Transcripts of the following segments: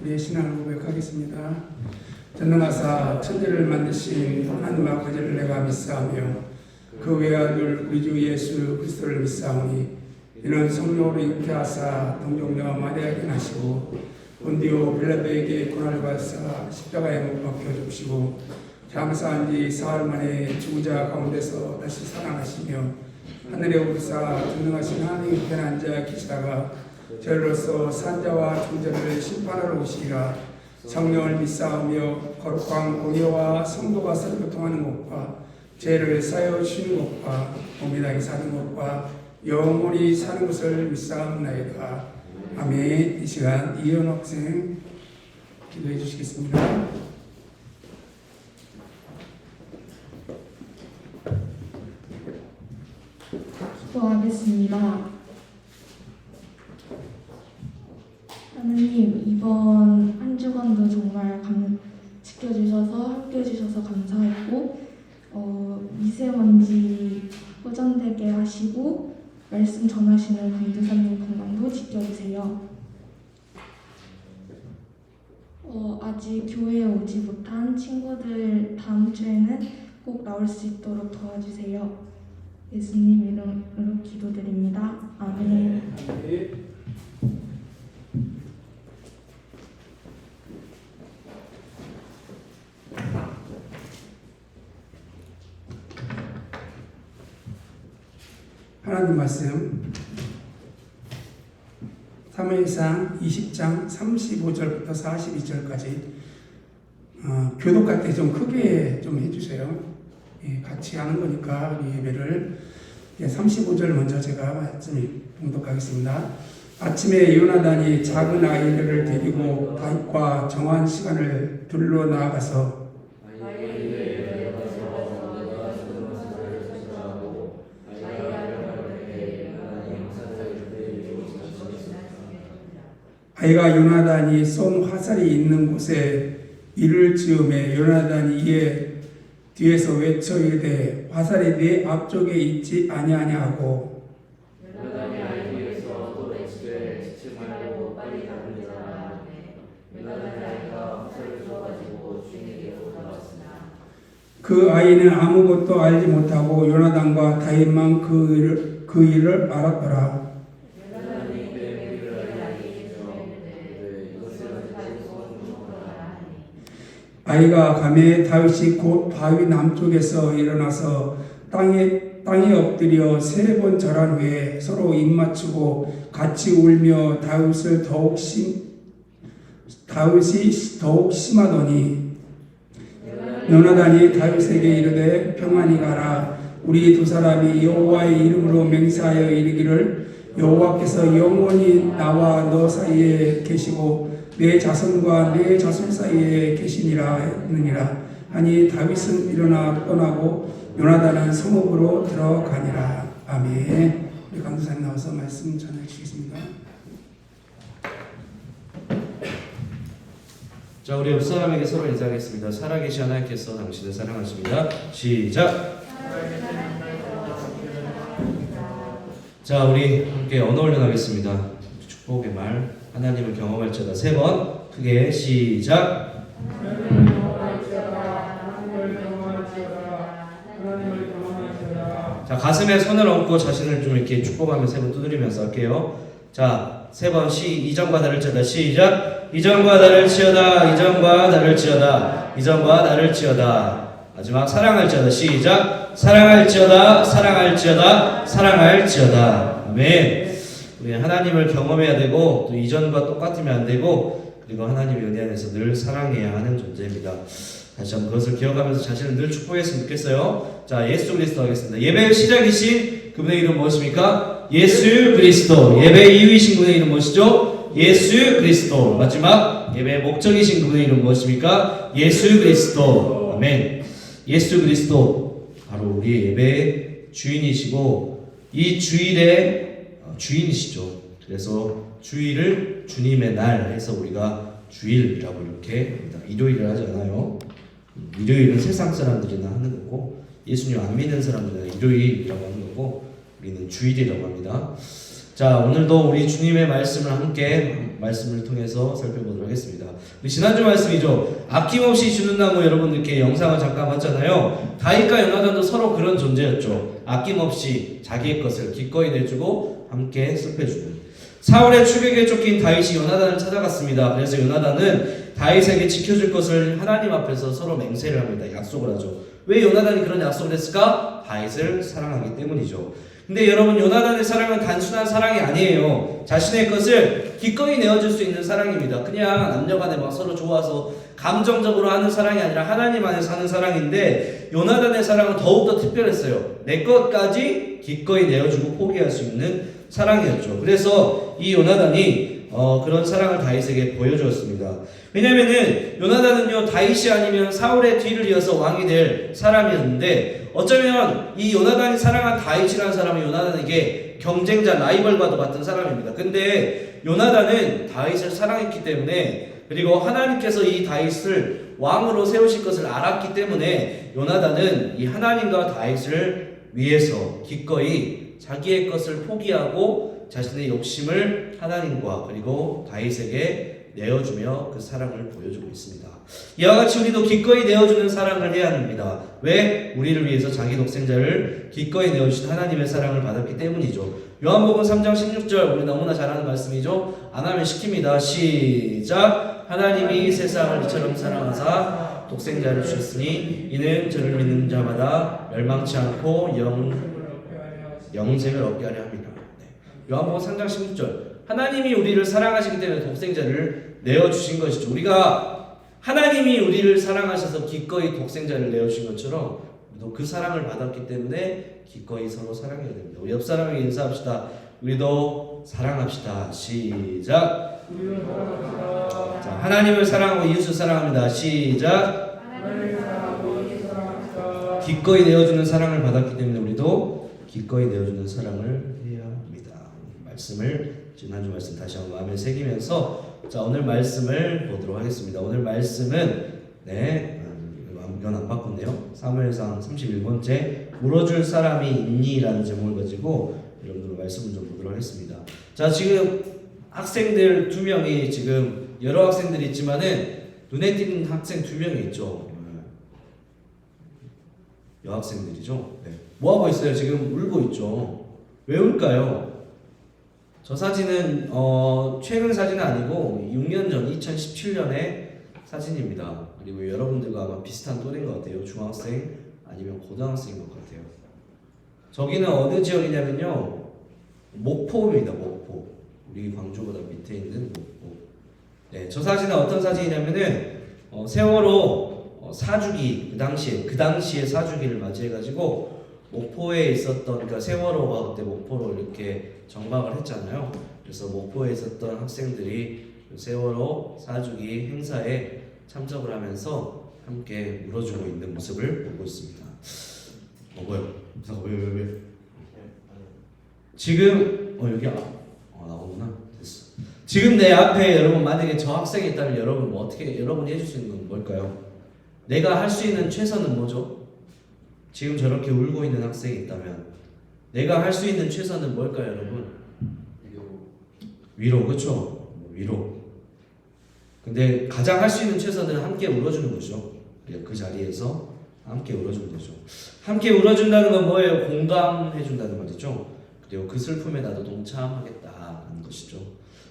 우리의 신앙을 고백하겠습니다. 전능하사 천지를 만드신 하나님 아버지를 내가 믿사오며 그 외아들 우리 주 예수 그리스도를 믿사오니 이는 성령으로 잉태하사 동정녀 마리아에게 나시고 본디오 빌라도에게 고난을 받으사 십자가에 못 박혀 죽으시고 장사한 지 사흘 만에 죽은 자 가운데서 다시 살아나시며 하늘에 오르사 전능하신 하나님 우편에 앉아 계시다가 저희로서 산자와 중자를 심판하러 오시리라. 성령을 믿사오며 거룩한 공의와 성도가 서로 교통하는 것과 죄를 사여 주시는 것과 몸이나게 사는 것과 영원히 사는 것을 믿사옵나이다. 아멘. 이 시간 이현 학생 기도해 주시겠습니다. 기도하겠습니다. 하나님, 이번 한 주간도 정말 지켜주셔서 함께해주셔서 감사했고 미세먼지 호전되게 하시고 말씀 전하시는 강도사님 건강도 지켜주세요. 아직 교회에 오지 못한 친구들 다음 주에는 꼭 나올 수 있도록 도와주세요. 예수님 이름으로 기도드립니다. 아멘. 하나님 말씀 사무엘상 20장 35절부터 42절까지 교독할 때 좀 크게 좀 해주세요. 같이 하는 거니까 우리 예배를 35절 먼저 제가 말씀을 봉독하겠습니다. 아침에 요나단이 작은 아이들을 데리고 다윗과 정한 시간을 둘러 나아가서 아이가 요나단이 쏜 화살이 있는 곳에 이를 찌우매 요나단이 이에 뒤에서 외쳐 이르되 화살이 네 앞쪽에 있지 아니하냐고 요나단이 아이에게서 또 외치되 지치 말고 빨리 달리라. 요나단이 아이가 화살을 쏘가지고 주인에게로 돌아왔으나 그 아이는 아무것도 알지 못하고 요나단과 다윗만 그 일을 알았더라. 아이가 가매 다윗이 곧 바위 남쪽에서 일어나서 땅에 엎드려 3번 절한 후에 서로 입맞추고 같이 울며 다윗이 더욱 심하더니 요나단이 다윗에게 이르되 평안히 가라. 우리 두 사람이 여호와의 이름으로 맹세하여 이르기를 여호와께서 영원히 나와 너 사이에 계시고 내 자손과 내 자손 사이에 계시니라 했느니라 하니 다윗은 일어나 떠나고 요나단은 성읍으로 들어가니라. 아멘. 우리 강도사님 나와서 말씀 전해 주시겠습니다. 자, 우리 옆 사람에게 서로 인사하겠습니다. 살아계신 하나님께서 당신을 사랑하십니다. 시작. 자, 우리 함께 언어 훈련하겠습니다. 축복의 말 하나님을 경험할지어다 3번 크게 시작. 자, 가슴에 손을 얹고 자신을 좀 이렇게 축복하며 3번 두드리면서 할게요. 자, 3번 이전과 다를 지어다 시작. 이전과 다를 지어다. 이전과 다를 지어다. 이전과 다를 지어다. 마지막 사랑할지어다 시작. 사랑할지어다. 사랑할지어다. 사랑할지어다. 아멘. 우리 하나님을 경험해야 되고 또 이전과 똑같으면 안 되고 그리고 하나님의 은혜 안에서 늘 사랑해야 하는 존재입니다. 다시 한번 그것을 기억하면서 자신을 늘 축복했으면 좋겠어요. 자, 예수 그리스도 하겠습니다. 예배의 시작이신 그분의 이름 무엇입니까? 예수 그리스도. 예배의 이유이신 그분의 이름 무엇이죠? 예수 그리스도. 마지막 예배의 목적이신 그분의 이름 무엇입니까? 예수 그리스도. 아멘. 예수 그리스도 바로 우리 예배의 주인이시고 이 주일의 주인이시죠. 그래서 주일을 주님의 날 해서 우리가 주일이라고 이렇게 합니다. 일요일을 하지 않아요. 일요일은 세상 사람들이나 하는 거고 예수님 안 믿는 사람들은 일요일이라고 하는 거고 우리는 주일이라고 합니다. 자, 오늘도 우리 주님의 말씀을 함께 말씀을 통해서 살펴보도록 하겠습니다. 우리 지난주 말씀이죠. 아낌없이 주는 나무 여러분들께 영상을 잠깐 봤잖아요. 다윗과 요나단도 서로 그런 존재였죠. 아낌없이 자기의 것을 기꺼이 내주고 함께 습해주는. 사울의 추격에 쫓긴 다윗이 요나단을 찾아갔습니다. 그래서 요나단은 다윗에게 지켜줄 것을 하나님 앞에서 서로 맹세를 합니다. 약속을 하죠. 왜 요나단이 그런 약속을 했을까? 다윗을 사랑하기 때문이죠. 근데 여러분, 요나단의 사랑은 단순한 사랑이 아니에요. 자신의 것을 기꺼이 내어줄 수 있는 사랑입니다. 그냥 남녀간에 막 서로 좋아서 감정적으로 하는 사랑이 아니라 하나님 안에서 하는 사랑인데, 요나단의 사랑은 더욱더 특별했어요. 내 것까지 기꺼이 내어주고 포기할 수 있는 사랑이었죠. 그래서 이 요나단이 그런 사랑을 다윗에게 보여주었습니다. 왜냐면은 요나단은요, 다윗이 아니면 사울의 뒤를 이어서 왕이 될 사람이었는데, 어쩌면 이 요나단이 사랑한 다윗이라는 사람은 요나단에게 경쟁자, 라이벌과도 같은 사람입니다. 근데 요나단은 다윗을 사랑했기 때문에, 그리고 하나님께서 이 다윗을 왕으로 세우실 것을 알았기 때문에 요나단은 이 하나님과 다윗을 위해서 기꺼이 자기의 것을 포기하고 자신의 욕심을 하나님과 그리고 다윗에게 내어주며 그 사랑을 보여주고 있습니다. 이와 같이 우리도 기꺼이 내어주는 사랑을 해야 합니다. 왜? 우리를 위해서 자기 독생자를 기꺼이 내어주신 하나님의 사랑을 받았기 때문이죠. 요한복음 3장 16절, 우리 너무나 잘 아는 말씀이죠. 안 하면 시킵니다. 시작. 하나님이 세상을 이처럼 사랑하사 독생자를 주셨으니 이는 저를 믿는 자마다 멸망치 않고 영생을 얻게 하려 합니다. 요한복음 3장 16절, 하나님이 우리를 사랑하시기 때문에 독생자를 내어주신 것이죠. 우리가 하나님이 우리를 사랑하셔서 기꺼이 독생자를 내어주신 것처럼 우리도 그 사랑을 받았기 때문에 기꺼이 서로 사랑해야 됩니다. 우리 옆 사람에게 인사합시다. 우리도 사랑합시다. 시작. 자, 하나님을 사랑하고 이웃을 사랑합니다. 시작. 기꺼이 내어주는 사랑을 받았기 때문에 우리도 기꺼이 내어주는 사랑을 해야 합니다. 말씀을 지난주 말씀 다시 한번 마음에 새기면서 자, 오늘 말씀을 보도록 하겠습니다. 오늘 말씀은 이건 안 바꿨네요. 사무엘상 31번째 물어줄 사람이 있니라는 제목을 가지고 여러분들 말씀을 좀 보도록 하겠습니다. 자, 지금 학생들 2명이 지금 여러 학생들이 있지만은 눈에 띄는 학생 2명이 있죠. 여학생들이죠. 네. 뭐 하고 있어요? 지금 울고 있죠. 왜 울까요? 저 사진은 최근 사진은 아니고 6년 전 2017년의 사진입니다. 그리고 여러분들과 아마 비슷한 또래인 것 같아요. 중학생 아니면 고등학생인 것 같아요. 저기는 어느 지역이냐면요, 목포입니다. 목포. 우리 광주보다 밑에 있는 목포. 네, 저 사진은 어떤 사진이냐면은 세월호 사주기 그 당시에 사주기를 맞이해가지고 목포에 있었던, 그러니까 세월호가 그때 목포로 이렇게 정박을 했잖아요. 그래서 목포에 있었던 학생들이 세월호 사주기 행사에 참석을 하면서 함께 물어주고 있는 모습을 보고 있습니다. 뭐요? 왜? 지금 여기 나오구나. 됐어. 지금 내 앞에 여러분 만약에 저 학생이 있다면 여러분 뭐 어떻게 여러분이 해줄 수 있는 건 뭘까요? 내가 할 수 있는 최선은 뭐죠? 지금 저렇게 울고 있는 학생이 있다면 내가 할 수 있는 최선은 뭘까요, 여러분? 위로, 그렇죠? 위로. 근데 가장 할 수 있는 최선은 함께 울어주는 거죠. 그 자리에서 함께 울어주는 거죠. 함께 울어준다는 건 뭐예요? 공감해준다는 말이죠. 그리고 그 슬픔에 나도 동참하겠다는 것이죠.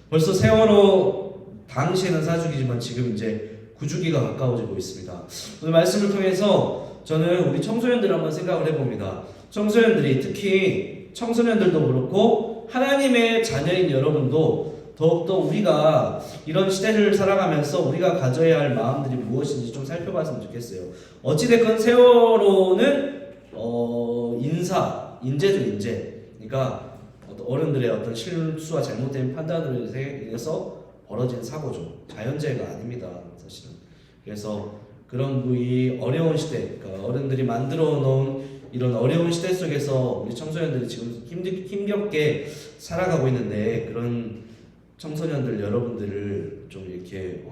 벌써 세월호 당시에는 사주기지만 지금 이제 구주기가 가까워지고 있습니다. 오늘 말씀을 통해서 저는 우리 청소년들 한번 생각을 해봅니다. 청소년들이, 특히 청소년들도 그렇고 하나님의 자녀인 여러분도 더욱더 우리가 이런 시대를 살아가면서 우리가 가져야 할 마음들이 무엇인지 좀 살펴봤으면 좋겠어요. 어찌됐건 세월호는 인재죠, 인재. 그러니까 어른들의 어떤 실수와 잘못된 판단으로 인해서 벌어진 사고죠. 자연재해가 아닙니다, 사실은. 그래서 그런 이 어려운 시대, 그러니까 어른들이 만들어 놓은 이런 어려운 시대 속에서 우리 청소년들이 지금 힘겹게 살아가고 있는데, 그런 청소년들 여러분들을 좀 이렇게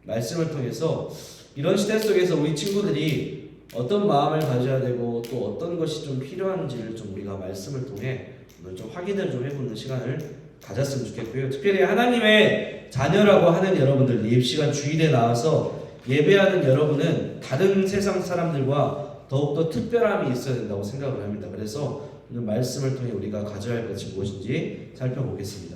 말씀을 통해서 이런 시대 속에서 우리 친구들이 어떤 마음을 가져야 되고 또 어떤 것이 좀 필요한지를 좀 우리가 말씀을 통해 오늘 좀 확인을 좀 해보는 시간을 가졌으면 좋겠고요. 특별히 하나님의 자녀라고 하는 여러분들, 예입시간 주일에 나와서 예배하는 여러분은 다른 세상 사람들과 더욱더 특별함이 있어야 된다고 생각을 합니다. 그래서 오늘 말씀을 통해 우리가 가져야 할 것이 무엇인지 살펴보겠습니다.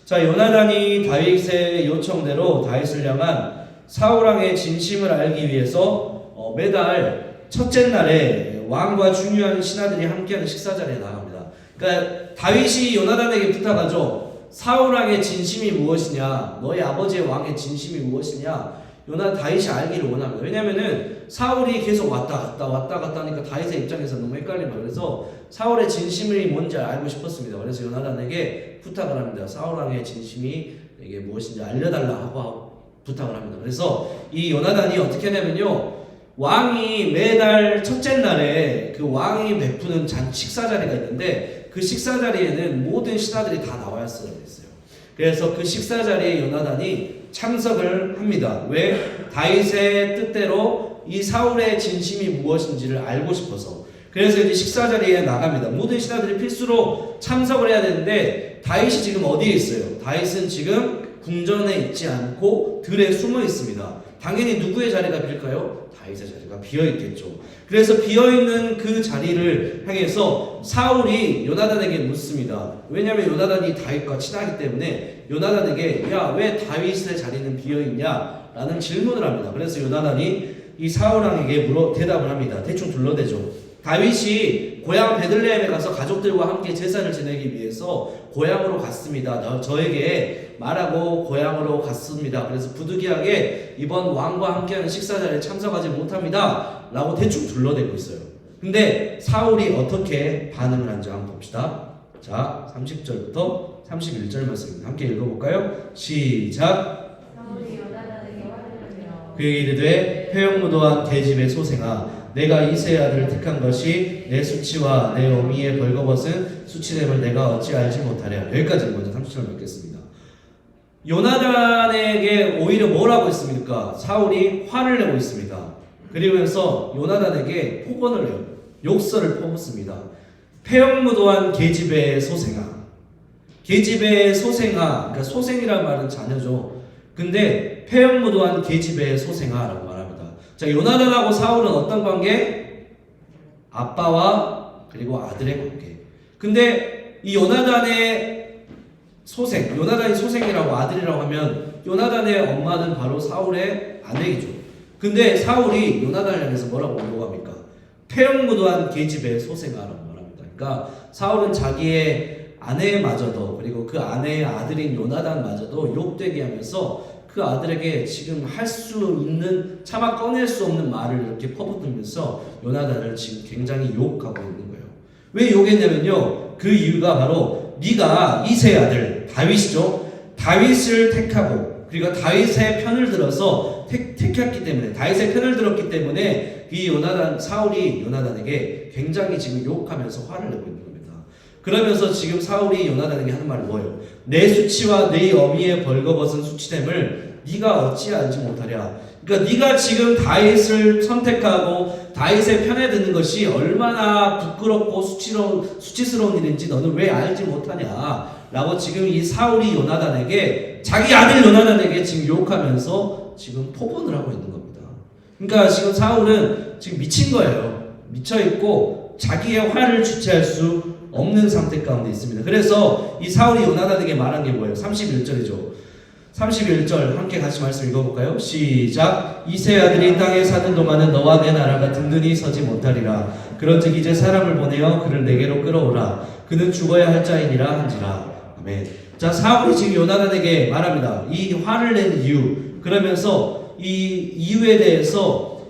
자, 요나단이 다윗의 요청대로 다윗을 향한 사울왕의 진심을 알기 위해서 매달 첫째 날에 왕과 중요한 신하들이 함께하는 식사 자리에 나갑니다. 그러니까 다윗이 요나단에게 부탁하죠. 사울왕의 진심이 무엇이냐, 너희 아버지의 왕의 진심이 무엇이냐, 다윗이 알기를 원합니다. 왜냐면은 사울이 계속 왔다 갔다 하니까 다윗의 입장에서 너무 헷갈립니다. 그래서 사울의 진심이 뭔지 알고 싶었습니다. 그래서 요나단에게 부탁을 합니다. 사울왕의 진심이 이게 무엇인지 알려달라 하고 부탁을 합니다. 그래서 이 요나단이 어떻게 하냐면요, 왕이 매달 첫째 날에 그 왕이 베푸는 식사 자리가 있는데 그 식사 자리에는 모든 신하들이 다 나와야 했어요. 그래서 그 식사 자리에 요나단이 참석을 합니다. 왜? 다윗의 뜻대로 이 사울의 진심이 무엇인지를 알고 싶어서. 그래서 이제 식사 자리에 나갑니다. 모든 신하들이 필수로 참석을 해야 되는데 다윗이 지금 어디에 있어요? 다윗은 지금 궁전에 있지 않고 들에 숨어 있습니다. 당연히 누구의 자리가 빌까요? 다윗의 자리가 비어있겠죠. 그래서 비어있는 그 자리를 향해서 사울이 요나단에게 묻습니다. 왜냐하면 요나단이 다윗과 친하기 때문에 요나단에게 야, 왜 다윗의 자리는 비어있냐? 라는 질문을 합니다. 그래서 요나단이 이 사울왕에게 대답을 합니다. 대충 둘러대죠. 다윗이 고향 베들레헴에 가서 가족들과 함께 제사를 지내기 위해서 고향으로 갔습니다. 저에게 말하고 고향으로 갔습니다. 그래서 부득이하게 이번 왕과 함께하는 식사 자리에 참석하지 못합니다. 라고 대충 둘러대고 있어요. 근데 사울이 어떻게 반응을 한지 한번 봅시다. 자, 30절부터 31절 말씀입니다. 함께 읽어볼까요? 시작. 사울이 요나단에게 화를 내며 그에게 이르되 표형무도한 계집의 소생아, 내가 이새의 아들을 택한 것이 내 수치와 내 어미의 벌거벗은 수치됨을 내가 어찌 알지 못하랴. 여기까지 먼저 30절 읽겠습니다. 요나단에게 오히려 뭘 하고 있습니까? 사울이 화를 내고 있습니다. 그러면서 요나단에게 폭언을 해요. 욕설을 퍼붓습니다. 폐역무도한 계집의 소생아. 계집의 소생아, 그러니까 소생이라는 말은 자녀죠. 근데 폐역무도한 계집의 소생아라고 말합니다. 자, 요나단하고 사울은 어떤 관계? 아빠와 그리고 아들의 관계. 근데 이 요나단의 소생, 요나단이 소생이라고 아들이라고 하면 요나단의 엄마는 바로 사울의 아내이죠. 근데 사울이 요나단을 향해서 뭐라고 요구합니까? 폐역무도한 계집의 소생아라고 말합니다. 그러니까 사울은 자기의 아내마저도 그리고 그 아내의 아들인 요나단마저도 욕되게 하면서 그 아들에게 지금 할 수 있는 차마 꺼낼 수 없는 말을 이렇게 퍼붓으면서 요나단을 지금 굉장히 욕하고 있는 거예요. 왜 욕했냐면요, 그 이유가 바로 네가 이새의 아들 다윗이죠. 다윗을 택하고 그리고 다윗의 편을 들어서 택했기 때문에, 다윗의 편을 들었기 때문에 이 사울이 요나단에게 굉장히 지금 욕하면서 화를 내고 있는 겁니다. 그러면서 지금 사울이 요나단에게 하는 말이 뭐예요? 내 수치와 내 어미의 벌거벗은 수치됨을 네가 어찌 알지 못하랴. 그러니까 네가 지금 다윗을 선택하고 다윗의 편에 드는 것이 얼마나 부끄럽고 수치스러운 일인지 너는 왜 알지 못하냐 라고 지금 이 사울이 요나단에게, 자기 아들 요나단에게 지금 욕하면서 지금 포본을 하고 있는 겁니다. 그러니까 지금 사울은 지금 미친 거예요. 미쳐있고 자기의 화를 주체할 수 없는 상태 가운데 있습니다. 그래서 이 사울이 요나단에게 말한 게 뭐예요? 31절이죠. 31절 함께 같이 말씀 읽어볼까요? 시작. 이새의 아들이 땅에 사는 동안은 너와 내 나라가 든든히 서지 못하리라. 그런즉 이제 사람을 보내어 그를 내게로 끌어오라. 그는 죽어야 할 자이니라 한지라. 아멘. 자, 사울이 지금 요나단에게 말합니다. 이 화를 낸 이유, 그러면서 이 이유에 대해서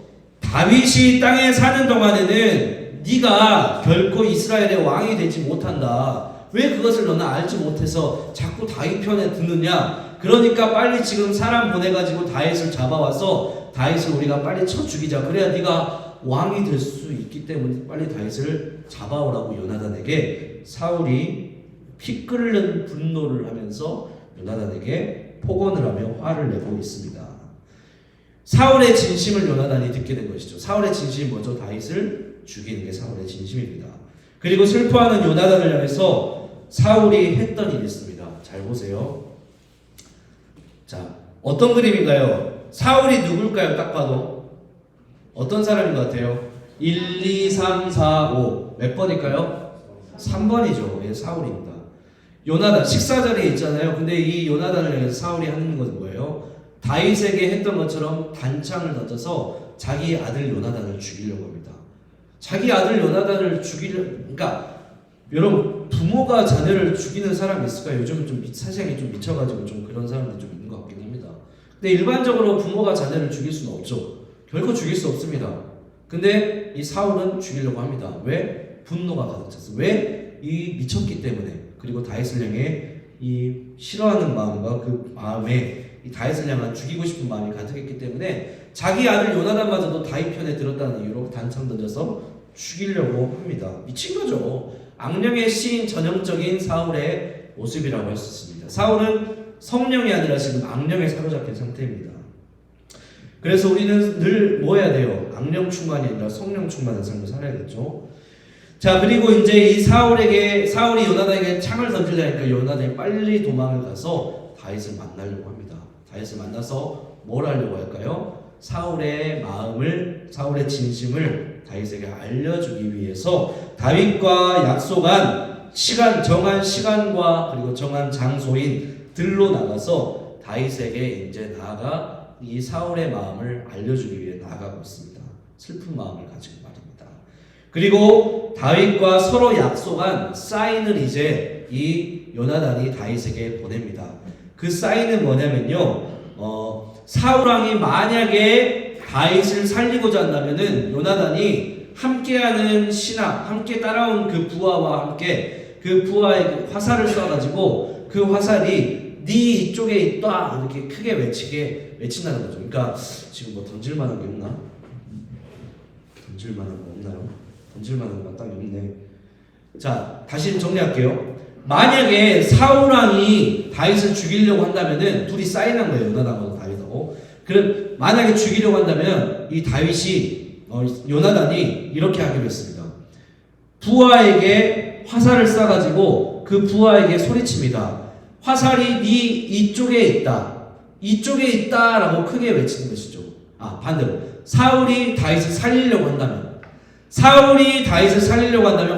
다윗이 땅에 사는 동안에는 네가 결코 이스라엘의 왕이 되지 못한다. 왜 그것을 너는 알지 못해서 자꾸 다윗 편에 드느냐? 그러니까 빨리 지금 사람 보내가지고 다윗을 잡아와서 다윗을 우리가 빨리 쳐 죽이자. 그래야 네가 왕이 될 수 있기 때문에 빨리 다윗을 잡아오라고 요나단에게 사울이 피 끓는 분노를 하면서 요나단에게 폭언을 하며 화를 내고 있습니다. 사울의 진심을 요나단이 듣게 된 것이죠. 사울의 진심이 뭐죠? 다윗을 죽이는 게 사울의 진심입니다. 그리고 슬퍼하는 요나단을 향해서 사울이 했던 일이 있습니다. 잘 보세요. 자, 어떤 그림인가요? 사울이 누굴까요? 딱 봐도 어떤 사람인 것 같아요? 1, 2, 3, 4, 5 몇 번일까요? 3번이죠. 예, 사울입니다. 요나단 식사 자리에 있잖아요. 근데 이 요나단을 향해서 사울이 하는 것은 뭐예요? 다윗에게 했던 것처럼 단창을 던져서 자기 아들 요나단을 죽이려고 합니다. 자기 아들 요나단을 그러니까 여러분 부모가 자녀를 죽이는 사람이 있을까요? 요즘은 좀 사생이 좀 미쳐가지고 좀 그런 사람들이 좀 있는 것 같긴 합니다. 근데 일반적으로 부모가 자녀를 죽일 수는 없죠. 결코 죽일 수 없습니다. 근데 이 사울은 죽이려고 합니다. 왜? 분노가 가득 찼어. 왜? 이 미쳤기 때문에. 그리고 다윗을 향해 이 싫어하는 마음과 그 마음에 이 다윗을 향한 죽이고 싶은 마음이 가득했기 때문에 자기 아들 요나단마저도 다윗 편에 들었다는 이유로 단창 던져서 죽이려고 합니다. 미친 거죠. 악령의 시인 전형적인 사울의 모습이라고 할 수 있습니다. 사울은 성령이 아니라 지금 악령에 사로잡힌 상태입니다. 그래서 우리는 늘 뭐 해야 돼요? 악령 충만이 아니라 성령 충만한 삶을 살아야겠죠. 자, 그리고 이제 이 사울이 요나단에게 창을 던지려니까 요나단이 빨리 도망을 가서 다윗을 만나려고 합니다. 다윗을 만나서 뭘 하려고 할까요? 사울의 마음을, 사울의 진심을 다윗에게 알려주기 위해서 다윗과 약속한 정한 시간과 그리고 정한 장소인 들로 나가서 다윗에게 이제 나아가 이 사울의 마음을 알려주기 위해 나아가고 있습니다. 슬픈 마음을 가지고 말입니다. 그리고 다윗과 서로 약속한 사인을 이제 이 요나단이 다윗에게 보냅니다. 그 사인은 뭐냐면요, 사울 왕이 만약에 다윗을 살리고자 한다면은 요나단이 함께하는 신하, 함께 따라온 그 부하와 함께 그 부하의 화살을 쏴가지고 그 화살이 네 이쪽에 있다 이렇게 크게 외친다는 거죠. 그러니까 지금 뭐 던질 만한 게 없나? 던질 만한 거 없나요? 던질 만한 거 딱 없네. 자, 다시 정리할게요. 만약에 사울 왕이 다윗을 죽이려고 한다면은 둘이 사인한 거예요. 요나단하고 다윗하고. 그럼 만약에 죽이려고 한다면 이 다윗이 요나단이 이렇게 하기로 했습니다. 부하에게 화살을 쏴가지고 그 부하에게 소리칩니다. 화살이 네 이쪽에 있다. 이쪽에 있다라고 크게 외치는 것이죠. 반대로 사울이 다윗을 살리려고 한다면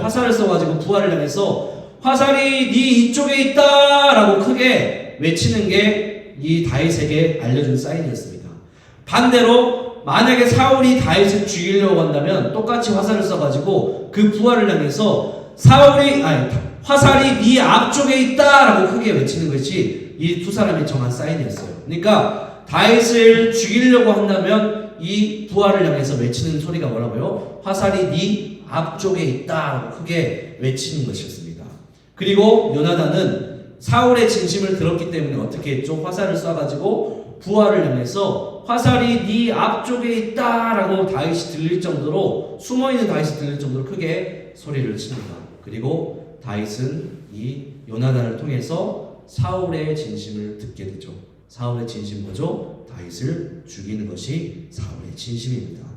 화살을 쏴가지고 부하를 향해서 화살이 네 이쪽에 있다라고 크게 외치는 게 이 다윗에게 알려준 사인이었습니다. 반대로 만약에 사울이 다윗을 죽이려고 한다면 똑같이 화살을 쏴가지고 그 부하를 향해서 화살이 네 앞쪽에 있다라고 크게 외치는 것이 이 두 사람이 정한 사인이었어요. 그러니까 다윗을 죽이려고 한다면 이 부하를 향해서 외치는 소리가 뭐라고요? 화살이 네 앞쪽에 있다라고 크게 외치는 것이었습니다. 그리고 요나단은 사울의 진심을 들었기 때문에 어떻게 했죠? 화살을 쏴가지고 부하를 향해서 화살이 네 앞쪽에 있다라고 다윗이 들릴 정도로, 숨어있는 다윗이 들릴 정도로 크게 소리를 칩니다. 그리고 다윗은 이 요나단을 통해서 사울의 진심을 듣게 되죠. 사울의 진심 뭐죠? 다윗을 죽이는 것이 사울의 진심입니다.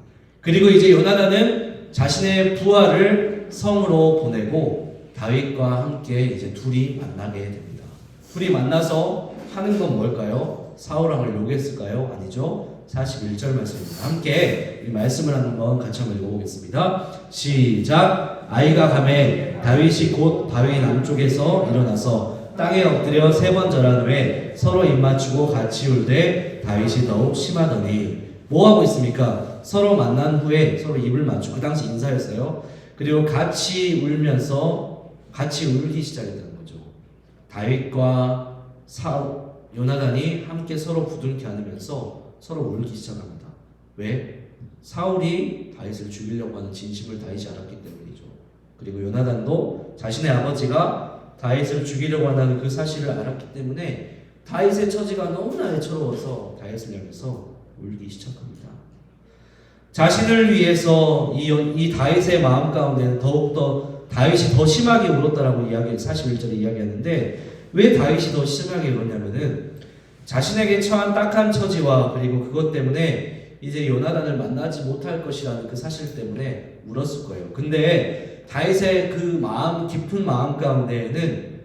그리고 이제 요나단은 자신의 부하를 성으로 보내고 다윗과 함께 이제 둘이 만나게 됩니다. 둘이 만나서 하는 건 뭘까요? 사울 왕을 요구했을까요? 아니죠. 41절 말씀입니다. 함께 이 말씀을 한번 같이 한번 읽어보겠습니다. 시작. 아이가 가매 다윗이 곧 바위 남쪽에서 일어나서 땅에 엎드려 3번 절한 후에 서로 입맞추고 같이 울되 다윗이 더욱 심하더니, 뭐 하고 있습니까? 서로 만난 후에 서로 입을 맞추고, 그 당시 인사였어요. 그리고 같이 울면서 같이 울기 시작했다는 거죠. 다윗과 요나단이 함께 서로 부둥켜 안으면서 서로 울기 시작합니다. 왜? 사울이 다윗을 죽이려고 하는 진심을 다윗이 알았기 때문이죠. 그리고 요나단도 자신의 아버지가 다윗을 죽이려고 한다는 그 사실을 알았기 때문에 다윗의 처지가 너무나 애처로워서 다윗을 향해서 울기 시작합니다. 자신을 위해서 이 다윗의 마음 가운데는 더욱더 다윗이 더 심하게 울었다라고 41절에 이야기하는데, 왜 다윗이 더 심하게 울었냐면은 자신에게 처한 딱한 처지와 그리고 그것 때문에 이제 요나단을 만나지 못할 것이라는 그 사실 때문에 울었을 거예요. 근데 다윗의 그 마음 깊은 마음 가운데에는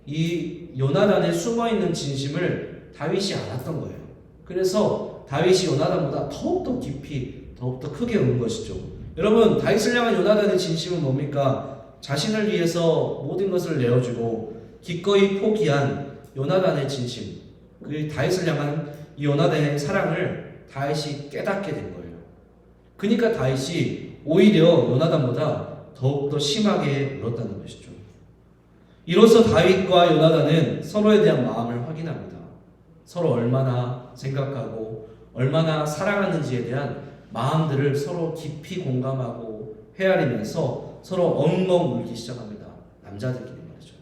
이 요나단의 숨어있는 진심을 다윗이 알았던 거예요. 그래서 다윗이 요나단보다 더욱더 깊이 더욱더 크게 온 것이죠. 여러분, 다윗을 향한 요나단의 진심은 뭡니까? 자신을 위해서 모든 것을 내어주고 기꺼이 포기한 요나단의 진심, 그 다윗을 향한 이 요나단의 사랑을 다윗이 깨닫게 된 거예요. 그러니까 다윗이 오히려 요나단보다 더욱더 심하게 울었다는 것이죠. 이로써 다윗과 요나단은 서로에 대한 마음을 확인합니다. 서로 얼마나 생각하고 얼마나 사랑하는지에 대한 마음들을 서로 깊이 공감하고 헤아리면서 서로 엉엉 울기 시작합니다. 남자들끼리 말이죠.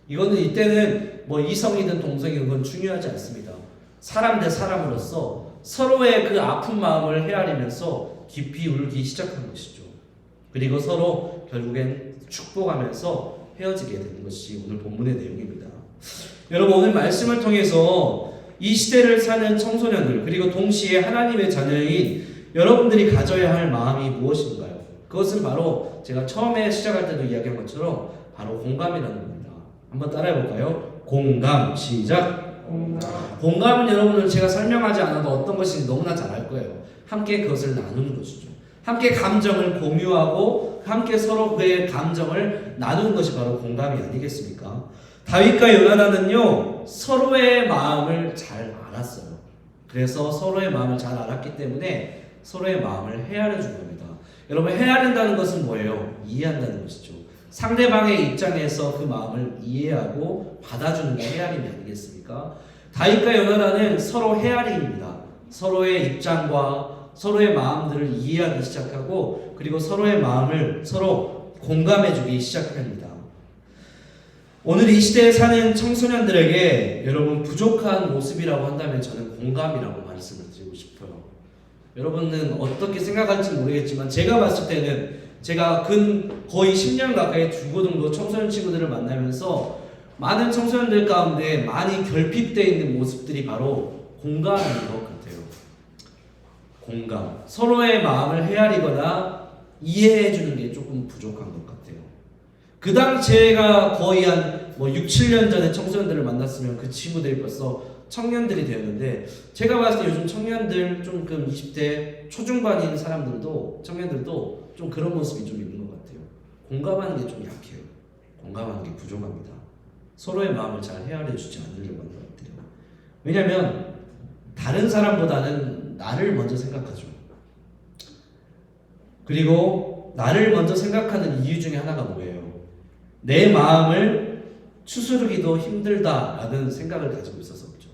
이거는 이때는 뭐 이성이든 동성이든 그건 중요하지 않습니다. 사람 대 사람으로서 서로의 그 아픈 마음을 헤아리면서 깊이 울기 시작한 것이죠. 그리고 서로 결국엔 축복하면서 헤어지게 되는 것이 오늘 본문의 내용입니다. 여러분, 오늘 말씀을 통해서 이 시대를 사는 청소년들 그리고 동시에 하나님의 자녀인 여러분들이 가져야 할 마음이 무엇인가요? 그것은 바로 제가 처음에 시작할 때도 이야기한 것처럼 바로 공감이라는 겁니다. 한번 따라해 볼까요? 공감. 시작. 공감은 여러분은 제가 설명하지 않아도 어떤 것인지 너무나 잘 알 거예요. 함께 그것을 나누는 것이죠. 함께 감정을 공유하고 함께 서로 그의 감정을 나누는 것이 바로 공감이 아니겠습니까? 다윗과 요나단은요, 서로의 마음을 잘 알았어요. 그래서 서로의 마음을 잘 알았기 때문에 서로의 마음을 헤아려 준 겁니다. 여러분, 헤아린다는 것은 뭐예요? 이해한다는 것이죠. 상대방의 입장에서 그 마음을 이해하고 받아주는 게 헤아림이 아니겠습니까? 다윗과 요나단은 서로 헤아림입니다. 서로의 입장과 서로의 마음들을 이해하기 시작하고 그리고 서로의 마음을 서로 공감해주기 시작합니다. 오늘 이 시대에 사는 청소년들에게 여러분 부족한 모습이라고 한다면 저는 공감이라고 말씀을 드리고 싶어요. 여러분은 어떻게 생각할지 모르겠지만 제가 봤을 때는 제가 거의 10년 가까이 중고등부 청소년 친구들을 만나면서 많은 청소년들 가운데 많이 결핍되어 있는 모습들이 바로 공감인 것 같아요. 공감. 서로의 마음을 헤아리거나 이해해주는 게 조금 부족한 것 같아요. 그 당시에가 거의 한 6, 7년 전에 청소년들을 만났으면 그 친구들이 벌써 청년들이 되었는데 제가 봤을 때 요즘 청년들 좀 20대 초중반인 청년들도 좀 그런 모습이 좀 있는 것 같아요. 공감하는 게 좀 약해요. 공감하는 게 부족합니다. 서로의 마음을 잘 헤아려주지 않으려고 하는 것 같아요. 왜냐하면 다른 사람보다는 나를 먼저 생각하죠. 그리고 나를 먼저 생각하는 이유 중에 하나가 뭐예요? 내 마음을 추스르기도 힘들다라는 생각을 가지고 있어서 그렇죠.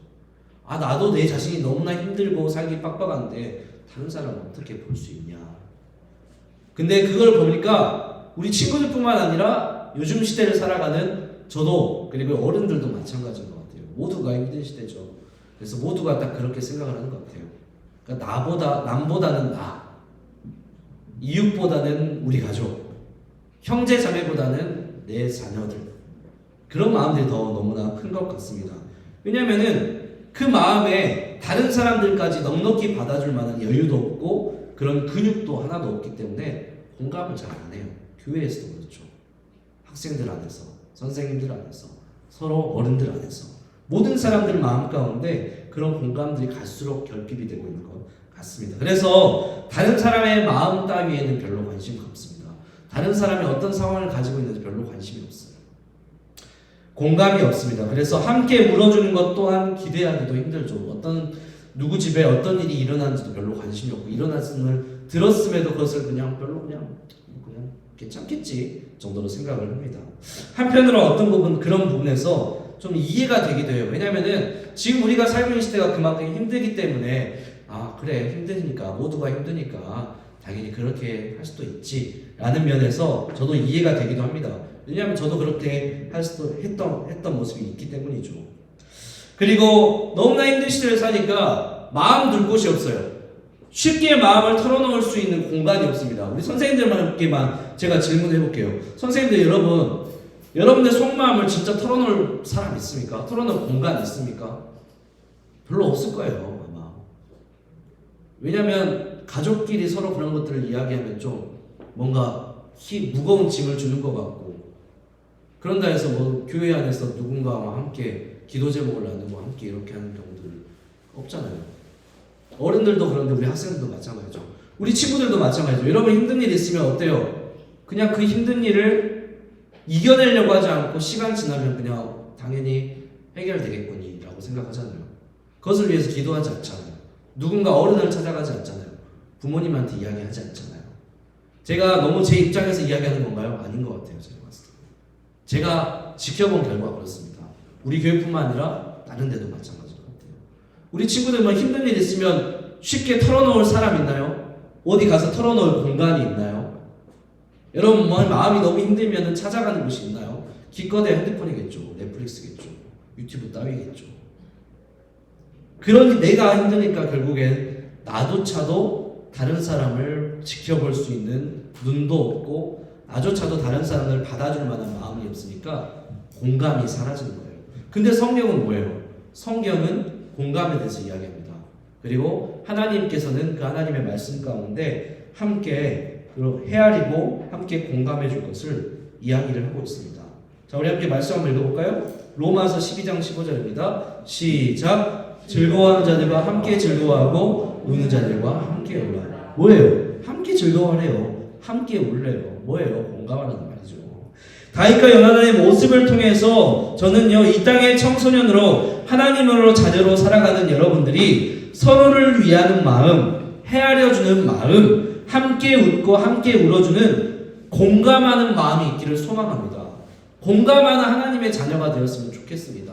나도 내 자신이 너무나 힘들고 살기 빡빡한데 다른 사람은 어떻게 볼 수 있냐. 근데 그걸 보니까 우리 친구들뿐만 아니라 요즘 시대를 살아가는 저도 그리고 어른들도 마찬가지인 것 같아요. 모두가 힘든 시대죠. 그래서 모두가 딱 그렇게 생각을 하는 것 같아요. 그러니까 남보다는 나, 이웃보다는 우리 가족, 형제 자매보다는 내 자녀들, 그런 마음들이 더 너무나 큰 것 같습니다. 왜냐하면은 그 마음에 다른 사람들까지 넉넉히 받아줄 만한 여유도 없고 그런 근육도 하나도 없기 때문에 공감을 잘 안 해요. 교회에서도 그렇죠. 학생들 안에서, 선생님들 안에서, 서로 어른들 안에서 모든 사람들 마음 가운데 그런 공감들이 갈수록 결핍이 되고 있는 것 같습니다. 그래서 다른 사람의 마음 따위에는 별로 관심이 없습니다. 다른 사람이 어떤 상황을 가지고 있는지 별로 관심이 없어요. 공감이 없습니다. 그래서 함께 물어주는 것 또한 기대하기도 힘들죠. 누구 집에 어떤 일이 일어나는지도 별로 관심이 없고 일어났음을 들었음에도 그것을 그냥 괜찮겠지 정도로 생각을 합니다. 한편으로 어떤 부분 그런 부분에서 좀 이해가 되기도 해요. 왜냐면은 지금 우리가 살고 있는 시대가 그만큼 힘들기 때문에 그래 힘드니까 모두가 힘드니까 당연히 그렇게 할 수도 있지 라는 면에서 저도 이해가 되기도 합니다. 왜냐하면 저도 그렇게 할 수도 했던 모습이 있기 때문이죠. 그리고 너무나 힘든 시대를 사니까 마음 둘 곳이 없어요. 쉽게 마음을 털어놓을 수 있는 공간이 없습니다. 우리 선생님들만께만 제가 질문해 볼게요. 선생님들 여러분들 속마음을 진짜 털어놓을 사람 있습니까? 털어놓을 공간 있습니까? 별로 없을 거예요 아마. 왜냐하면 가족끼리 서로 그런 것들을 이야기하면 좀 뭔가 무거운 짐을 주는 것 같고, 그런다 해서 뭐 교회 안에서 누군가와 함께 기도 제목을 나누고 함께 이렇게 하는 경우들 없잖아요. 어른들도 그런데 우리 학생들도 마찬가지죠. 우리 친구들도 마찬가지죠. 여러분 힘든 일 있으면 어때요? 그냥 그 힘든 일을 이겨내려고 하지 않고 시간 지나면 그냥 당연히 해결되겠거니라고 생각하잖아요. 그것을 위해서 기도하지 않잖아요. 누군가 어른을 찾아가지 않잖아요. 부모님한테 이야기하지 않잖아요. 제가 너무 제 입장에서 이야기하는 건가요? 아닌 것 같아요. 제가 봤을 때. 제가 지켜본 결과 그렇습니다. 우리 교회뿐만 아니라 다른 데도 마찬가지인 것 같아요. 우리 친구들 뭐 힘든 일 있으면 쉽게 털어놓을 사람 있나요? 어디 가서 털어놓을 공간이 있나요? 여러분 뭐 마음이 너무 힘들면 찾아가는 곳이 있나요? 기껏해 핸드폰이겠죠. 넷플릭스겠죠. 유튜브 따위겠죠. 그런 내가 힘드니까 결국엔 나조차도 다른 사람을 지켜볼 수 있는 눈도 없고 나조차도 다른 사람을 받아줄 만한 마음이 없으니까 공감이 사라지는 거예요. 근데 성경은 뭐예요? 성경은 공감에 대해서 이야기합니다. 그리고 하나님께서는 그 하나님의 말씀 가운데 함께 헤아리고 함께 공감해 줄 것을 이야기를 하고 있습니다. 자, 우리 함께 말씀 한번 읽어볼까요? 로마서 12장 15절입니다. 시작. 즐거워하는 자들과 함께 즐거워하고 우는 자들과 함께 울라. 뭐예요? 함께 즐거워하래요. 함께 울래요. 뭐예요? 공감하라는 말이죠. 다윗과 요나단의 모습을 통해서 저는요, 이 땅의 청소년으로 하나님으로 자녀로 살아가는 여러분들이 서로를 위하는 마음, 헤아려주는 마음, 함께 웃고 함께 울어주는 공감하는 마음이 있기를 소망합니다. 공감하는 하나님의 자녀가 되었으면 좋겠습니다.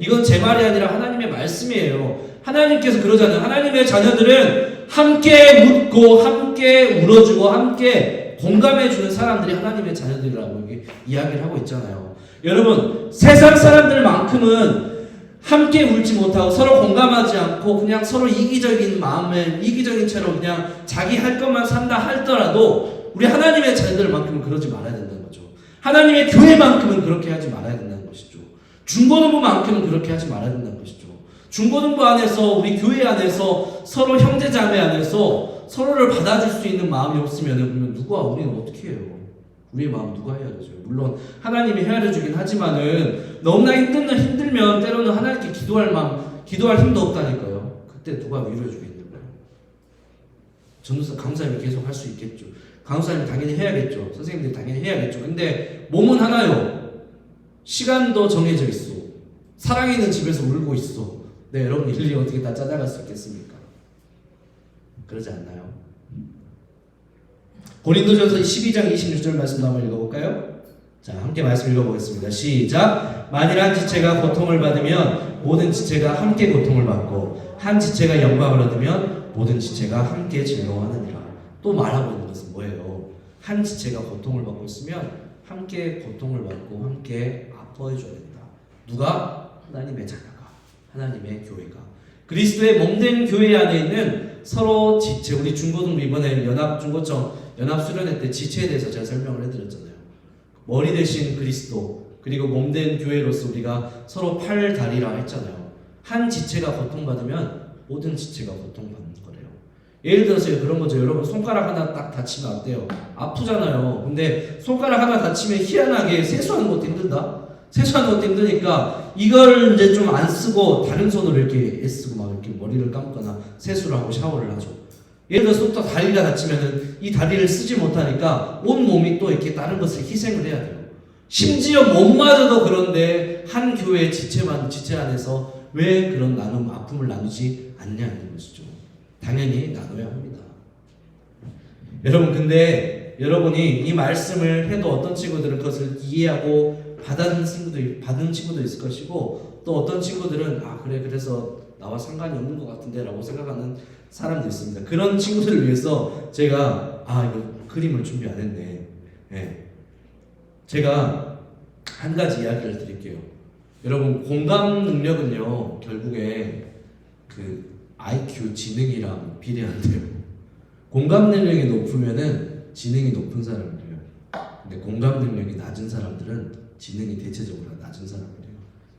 이건 제 말이 아니라 하나님의 말씀이에요. 하나님께서 그러잖아요. 하나님의 자녀들은 함께 웃고 함께 울어주고 함께 공감해주는 사람들이 하나님의 자녀들이라고 이야기를 하고 있잖아요. 여러분, 세상 사람들만큼은 함께 울지 못하고 서로 공감하지 않고 그냥 서로 이기적인 마음에 이기적인 채로 그냥 자기 할 것만 산다 할더라도 우리 하나님의 자녀들만큼은 그러지 말아야 된다는 거죠. 하나님의 교회만큼은 그렇게 하지 말아야 된다는 것이죠. 중고등부만큼은 그렇게 하지 말아야 된다는 것이죠. 중고등부 안에서 우리 교회 안에서 서로 형제자매 안에서 서로를 받아줄 수 있는 마음이 없으면 그러면 우리는 어떻게 해요? 우리의 마음 누가 헤아려줘요? 물론 하나님이 헤아려주긴 하지만은 너무나 힘들면 때로는 하나님께 기도할 힘도 없다니까요. 그때 누가 위로해주겠는 거예요? 전도사 강사님이 계속 할 수 있겠죠. 강사님 당연히 해야겠죠. 선생님들이 당연히 해야겠죠. 근데 몸은 하나요. 시간도 정해져 있어. 사랑있는 집에서 울고 있어. 네, 여러분 일일이 어떻게 다 찾아갈 수 있겠습니까? 그러지 않나요? 고린도전서 12장 26절 말씀 한번 읽어볼까요? 자, 함께 말씀 읽어보겠습니다. 시작. 만일 한 지체가 고통을 받으면 모든 지체가 함께 고통을 받고 한 지체가 영광을 얻으면 모든 지체가 함께 즐거워하느니라. 또 말하고 있는 것은 뭐예요? 한 지체가 고통을 받고 있으면 함께 고통을 받고 함께 아파해줘야 된다. 누가? 하나님의 자녀가, 하나님의 교회가, 그리스도의 몸된 교회 안에 있는 서로 지체. 우리 중고등부 이번에 연합수련회 때 지체에 대해서 제가 설명을 해드렸잖아요. 머리 대신 그리스도, 그리고 몸된 교회로서 우리가 서로 팔 다리라 했잖아요. 한 지체가 고통받으면 모든 지체가 고통받는 거래요. 예를 들어서 그런 거죠. 여러분 손가락 하나 딱 다치면 어때요? 아프잖아요. 근데 손가락 하나 다치면 희한하게 세수하는 것도 힘들다? 세수하는 것도 힘드니까 이걸 이제 좀 안 쓰고 다른 손으로 이렇게 애쓰고 막 이렇게 머리를 감거나 세수를 하고 샤워를 하죠. 예를 들어서 또 다리가 다치면은 이 다리를 쓰지 못하니까 온 몸이 또 이렇게 다른 것을 희생을 해야 돼요. 심지어 몸마저도 그런데 한 교회 지체 안에서 왜 그런 아픔을 나누지 않냐는 것이죠. 당연히 나눠야 합니다. 여러분, 근데 여러분이 이 말씀을 해도 어떤 친구들은 그것을 이해하고 받은 친구도 있을 것이고, 또 어떤 친구들은 그래 그래서 나와 상관이 없는 것 같은데 라고 생각하는 사람도 있습니다. 그런 친구들을 위해서 제가 이거 그림을 준비 안 했네. 네. 제가 한 가지 이야기를 드릴게요. 여러분, 공감 능력은요 결국에 그 IQ 지능이랑 비례한대요. 공감 능력이 높으면은 지능이 높은 사람이에요. 근데 공감 능력이 낮은 사람들은 지능이 대체적으로 낮은 사람이에요.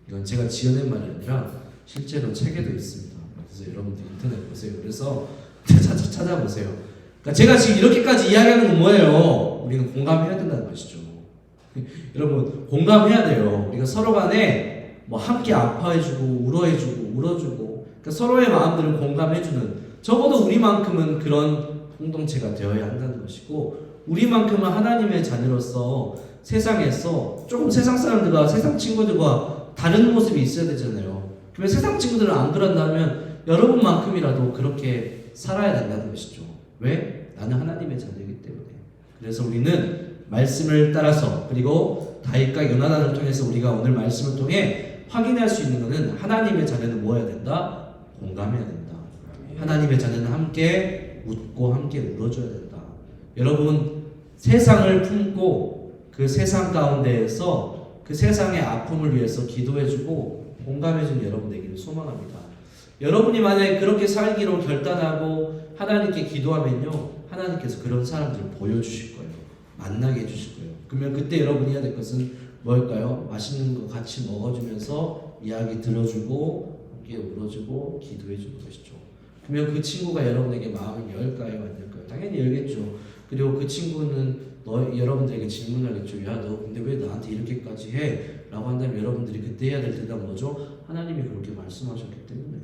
이건 제가 지어낸 말이 아니라 실제로 책에도 있습니다. 그래서 여러분들 인터넷 보세요. 그래서 찾아보세요. 그러니까 제가 지금 이렇게까지 이야기하는 건 뭐예요? 우리는 공감해야 된다는 것이죠. 여러분 공감해야 돼요. 우리가 서로 간에 뭐 함께 아파해주고 울어주고 그러니까 서로의 마음들을 공감해주는, 적어도 우리만큼은 그런 공동체가 되어야 한다는 것이고, 우리만큼은 하나님의 자녀로서 세상에서 조금 세상 사람들과 세상 친구들과 다른 모습이 있어야 되잖아요. 그러면 세상 친구들은 안 그런다면 여러분만큼이라도 그렇게 살아야 된다는 것이죠. 왜? 나는 하나님의 자녀이기 때문에. 그래서 우리는 말씀을 따라서, 그리고 다윗과 요나단을 통해서 우리가 오늘 말씀을 통해 확인할 수 있는 것은, 하나님의 자녀는 뭐 해야 된다? 공감해야 된다. 하나님의 자녀는 함께 웃고 함께 울어줘야 된다. 여러분, 세상을 품고 그 세상 가운데에서 그 세상의 아픔을 위해서 기도해주고 공감해준 여러분 되기를 소망합니다. 여러분이 만약에 그렇게 살기로 결단하고 하나님께 기도하면요, 하나님께서 그런 사람들을 보여주실 거예요. 만나게 해주실 거예요. 그러면 그때 여러분이 해야 될 것은 뭘까요? 맛있는 거 같이 먹어주면서 이야기 들어주고 함께 울어주고 기도해주는 것이죠. 그러면 그 친구가 여러분에게 마음을 열까요? 안 열까요? 당연히 열겠죠. 그리고 그 친구는 여러분들에게 질문하겠죠. 야, 너 근데 왜 나한테 이렇게까지 해? 라고 한다면 여러분들이 그때 해야 될 대답은 뭐죠? 하나님이 그렇게 말씀하셨기 때문에.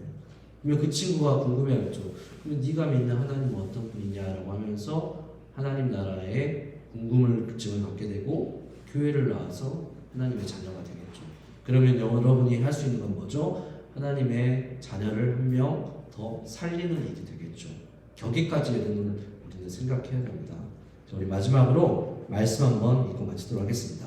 그러면 그 친구가 궁금해하겠죠. 그러면 네가 믿는 하나님은 어떤 분이냐라고 하면서 하나님 나라에 궁금증을 갖게 되고 교회를 나와서 하나님의 자녀가 되겠죠. 그러면 여러분이 할 수 있는 건 뭐죠? 하나님의 자녀를 한 명 더 살리는 일이 되겠죠. 거기까지의 부분을 우리는 생각해야 됩니다. 우리 마지막으로 말씀 한번 읽고 마치도록 하겠습니다.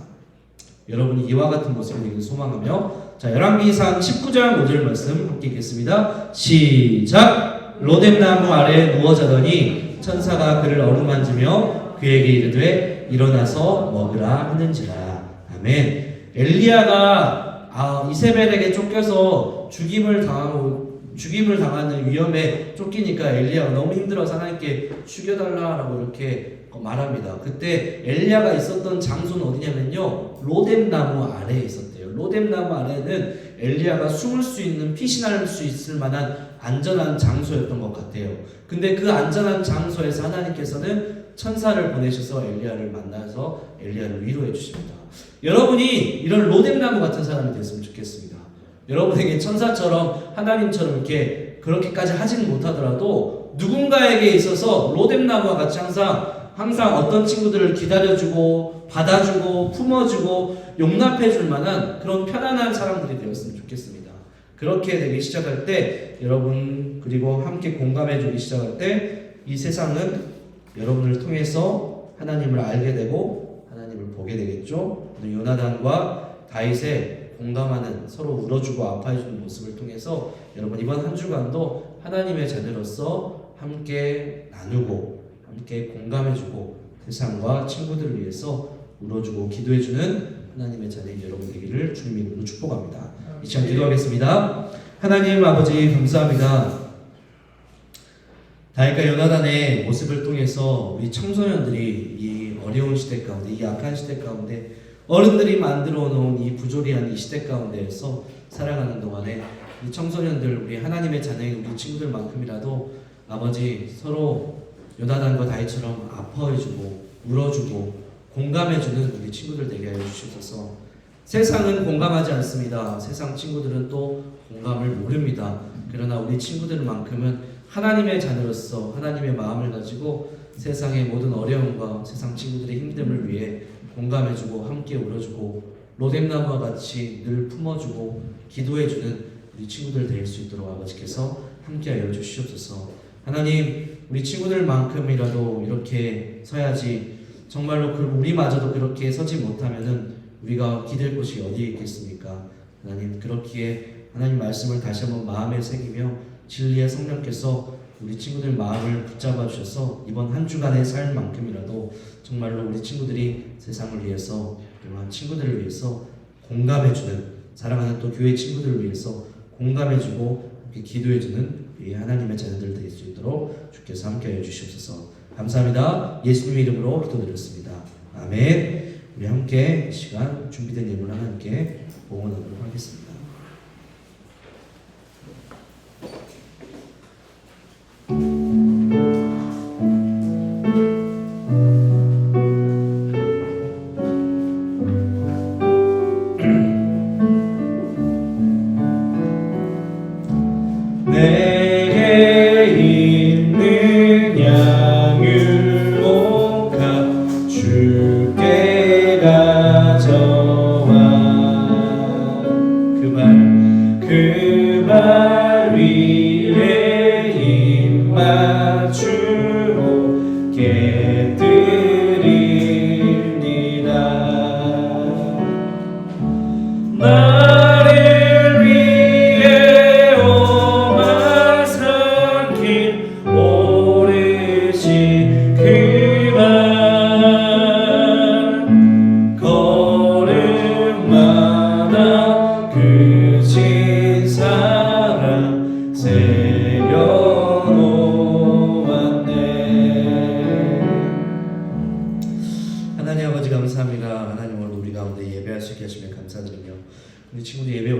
여러분이 이와 같은 모습을 되기를 소망하며, 자, 열왕기상 19장 5절 말씀 함께 읽겠습니다. 시작. 로뎀나무 아래에 누워 자더니 천사가 그를 어루만지며 그에게 이르되 일어나서 먹으라 하는지라. 아멘. 엘리야가 이세벨에게 쫓겨서 죽임을 당하는 위험에 쫓기니까 엘리야가 너무 힘들어서 하나님께 죽여달라라고 이렇게 말합니다. 그때 엘리야가 있었던 장소는 어디냐면요, 로뎀나무 아래에 있었대요. 로뎀나무 아래는 엘리야가 숨을 수 있는, 피신할 수 있을 만한 안전한 장소였던 것 같아요. 근데 그 안전한 장소에서 하나님께서는 천사를 보내셔서 엘리야를 만나서 엘리야를 위로해 주십니다. 여러분이 이런 로뎀나무 같은 사람이 됐으면 좋겠습니다. 여러분에게 천사처럼 하나님처럼 이렇게 그렇게까지 하지는 못하더라도 누군가에게 있어서 로뎀나무와 같이 항상 어떤 친구들을 기다려주고 받아주고 품어주고 용납해줄 만한 그런 편안한 사람들이 되었으면 좋겠습니다. 그렇게 되기 시작할 때, 여러분 그리고 함께 공감해주기 시작할 때 이 세상은 여러분을 통해서 하나님을 알게 되고 하나님을 보게 되겠죠. 요나단과 다윗의 공감하는, 서로 울어주고 아파해주는 모습을 통해서 여러분 이번 한 주간도 하나님의 자녀로서 함께 나누고 함께 공감해주고 세상과 친구들을 위해서 울어주고 기도해주는 하나님의 자녀인 여러분 되기를 주님의 이름으로 축복합니다. 이 시간 기도하겠습니다. 하나님 아버지 감사합니다. 다윗과 요나단의 모습을 통해서 우리 청소년들이 이 어려운 시대 가운데, 이 약한 시대 가운데, 어른들이 만들어 놓은 이 부조리한 이 시대 가운데에서 살아가는 동안에 이 청소년들, 우리 하나님의 자녀인 우리 친구들만큼이라도 아버지 서로 요나단과 다윗처럼 아파해주고 울어주고 공감해주는 우리 친구들 되게 하여 주시옵소서. 세상은 공감하지 않습니다. 세상 친구들은 또 공감을 모릅니다. 그러나 우리 친구들만큼은 하나님의 자녀로서 하나님의 마음을 가지고 세상의 모든 어려움과 세상 친구들의 힘듦을 위해 공감해주고 함께 울어주고 로뎀나무와 같이 늘 품어주고 기도해주는 우리 친구들 될 수 있도록 아버지께서 함께하여 주시옵소서. 하나님, 우리 친구들만큼이라도 이렇게 서야지. 정말로 우리마저도 그렇게 서지 못하면은 우리가 기댈 곳이 어디에 있겠습니까? 하나님, 그렇기에 하나님 말씀을 다시 한번 마음에 새기며 진리의 성령께서 우리 친구들 마음을 붙잡아 주셔서 이번 한 주간의 삶만큼이라도 정말로 우리 친구들이 세상을 위해서, 그리고 친구들을 위해서 공감해주는, 사랑하는 또 교회 친구들을 위해서 공감해주고 함께 기도해주는 이 하나님의 자녀들 될 수 있도록 주께서 함께해 주시옵소서. 감사합니다. 예수님의 이름으로 기도드렸습니다. 아멘. 우리 함께 시간 준비된 예물 하나님께 봉헌하도록 하겠습니다.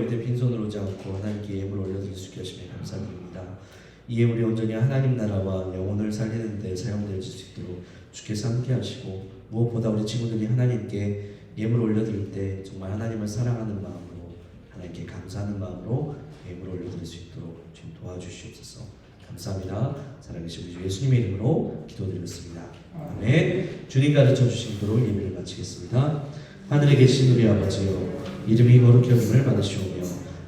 기도할 때 빈손으로 오지 않고 하나님께 예물 올려드릴 수 있게 하시면 감사드립니다. 이 예물이 온전히 하나님 나라와 영혼을 살리는 데 사용될 수 있도록 주께서 함께 하시고, 무엇보다 우리 친구들이 하나님께 예물 올려드릴 때 정말 하나님을 사랑하는 마음으로, 하나님께 감사하는 마음으로 예물 올려드릴 수 있도록 좀 도와주시옵소서. 감사합니다. 살아계신 우리 주 예수님의 이름으로 기도드리겠습니다. 아멘. 주님 가르쳐 주신 대로 예배를 마치겠습니다. 하늘에 계신 우리 아버지여, 이름이 거룩히 여김을 받으시오며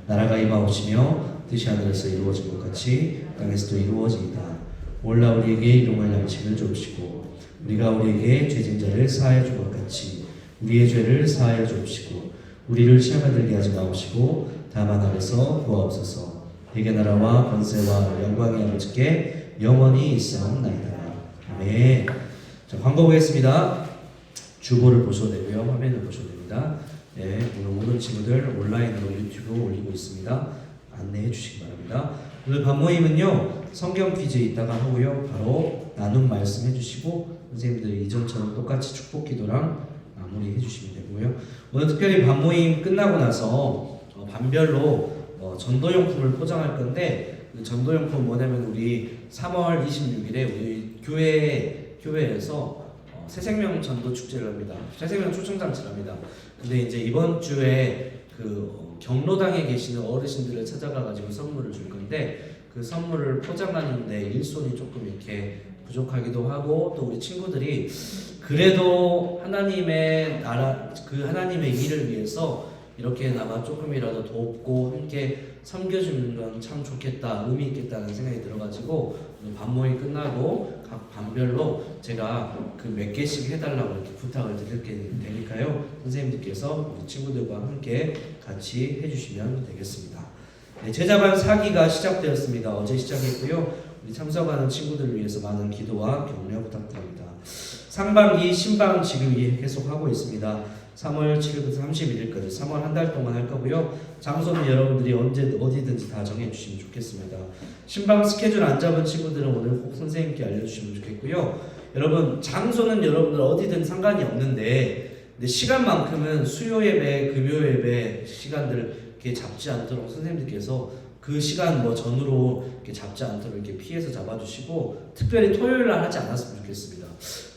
나라가 임하옵시며 뜻이 하늘에서 이루어진 것 같이 땅에서도 이루어지이다. 오늘날 우리에게 일용할 양식을 주옵시고, 우리가 우리에게 죄진 자를 사하여 준 것 같이 우리의 죄를 사하여 주옵시고, 우리를 시험에 들게 하지 마옵시고 다만 악에서 구하옵소서. 대개 나라와 권세와 영광이 아버지께 영원히 있사옵나이다. 아멘. 자, 광고 보겠습니다. 주보를 보셔도 되고요, 화면을 보셔도 됩니다. 네, 오늘 친구들 온라인으로 유튜브 올리고 있습니다. 안내해 주시기 바랍니다. 오늘 밤 모임은요, 성경 퀴즈 이따가 하고요, 바로 나눔 말씀해 주시고 선생님들 이전처럼 똑같이 축복 기도랑 마무리해 주시면 되고요. 오늘 특별히 밤 모임 끝나고 나서 반별로 전도용품을 포장할 건데, 그 전도용품 뭐냐면 우리 3월 26일에 우리 교회에서 새생명 전도 축제를 합니다. 새생명 초청장치를 합니다. 근데 이제 이번 주에 그 경로당에 계시는 어르신들을 찾아가 가지고 선물을 줄 건데, 그 선물을 포장하는데 일손이 조금 이렇게 부족하기도 하고, 또 우리 친구들이 그래도 하나님의 나라, 그 하나님의 일을 위해서 이렇게나마 조금이라도 돕고 함께 섬겨주는 건 참 좋겠다, 의미 있겠다는 생각이 들어가지고 밤 모임 끝나고 각 반별로 제가 그 몇 개씩 해달라고 이렇게 부탁을 드릴 테니까요, 선생님들께서 우리 친구들과 함께 같이 해주시면 되겠습니다. 네, 제자반 4기가 시작되었습니다. 어제 시작했고요. 우리 참석하는 친구들을 위해서 많은 기도와 격려 부탁드립니다. 상반기 신방 지금 계속하고 있습니다. 3월 7일부터 31일까지 3월 한 달 동안 할 거고요. 장소는 여러분들이 언제 어디든지 다 정해주시면 좋겠습니다. 신방 스케줄 안 잡은 친구들은 오늘 꼭 선생님께 알려주시면 좋겠고요. 여러분, 장소는 여러분들 어디든 상관이 없는데, 근데 시간만큼은 수요 예배, 금요 예배 시간들 이렇게 잡지 않도록 선생님들께서 그 시간 뭐 전후로 이렇게 잡지 않도록 이렇게 피해서 잡아주시고, 특별히 토요일 날 하지 않았으면 좋겠습니다.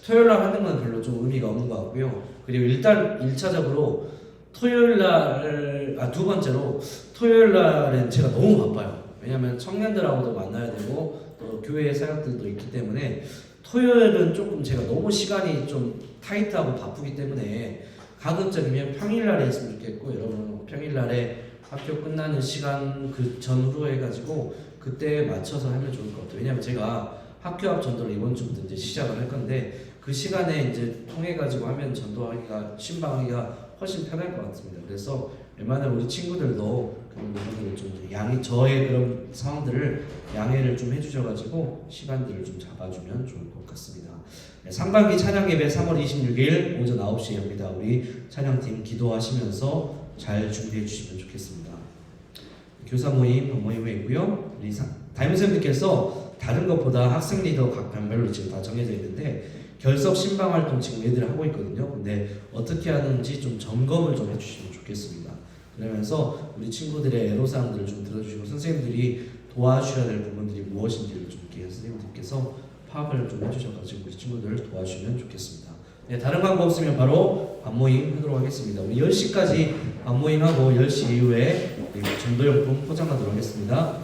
토요일 날 하는 건 별로 좀 의미가 없는 것 같고요. 그리고 일단 1차적으로 토요일 날, 두 번째로 토요일 날엔 제가 너무 바빠요. 왜냐면 청년들하고도 만나야 되고 또 교회 사역들도 있기 때문에 토요일은 조금 제가 너무 시간이 좀 타이트하고 바쁘기 때문에 가급적이면 평일날에 했으면 좋겠고, 여러분 평일날에 학교 끝나는 시간 그 전후로 해가지고 그때 맞춰서 하면 좋을 것 같아요. 왜냐면 제가 학교 앞 전도를 이번 주부터 이제 시작을 할 건데, 그 시간에 이제 통해 가지고 하면 전도하기가, 신방하기가 훨씬 편할 것 같습니다. 그래서 웬만하면 우리 친구들도 그런 부분들을 좀 저의 그런 상황들을 양해를 좀 해주셔가지고 시간들을 좀 잡아주면 좋을 것 같습니다. 네, 상반기 찬양 예배 3월 26일 오전 9시에 합니다. 우리 찬양팀 기도하시면서 잘 준비해 주시면 좋겠습니다. 교사 모임, 반 모임에 있고요. 우리 담임선생님께서 다른 것보다 학생 리더 각 반별로 지금 다 정해져 있는데, 결석 신방 활동 지금 애들 하고 있거든요. 근데 어떻게 하는지 좀 점검을 좀 해주시면 좋겠습니다. 그러면서 우리 친구들의 애로사항들을 좀 들어주시고, 선생님들이 도와주셔야 될 부분들이 무엇인지를 좀 이렇게 선생님들께서 파악을 좀 해주셔가지고 우리 친구들을 도와주시면 좋겠습니다. 네, 다른 광고 없으면 바로 밤모임 하도록 하겠습니다. 우리 10시까지 밤모임하고 10시 이후에 전도용품 포장하도록 하겠습니다.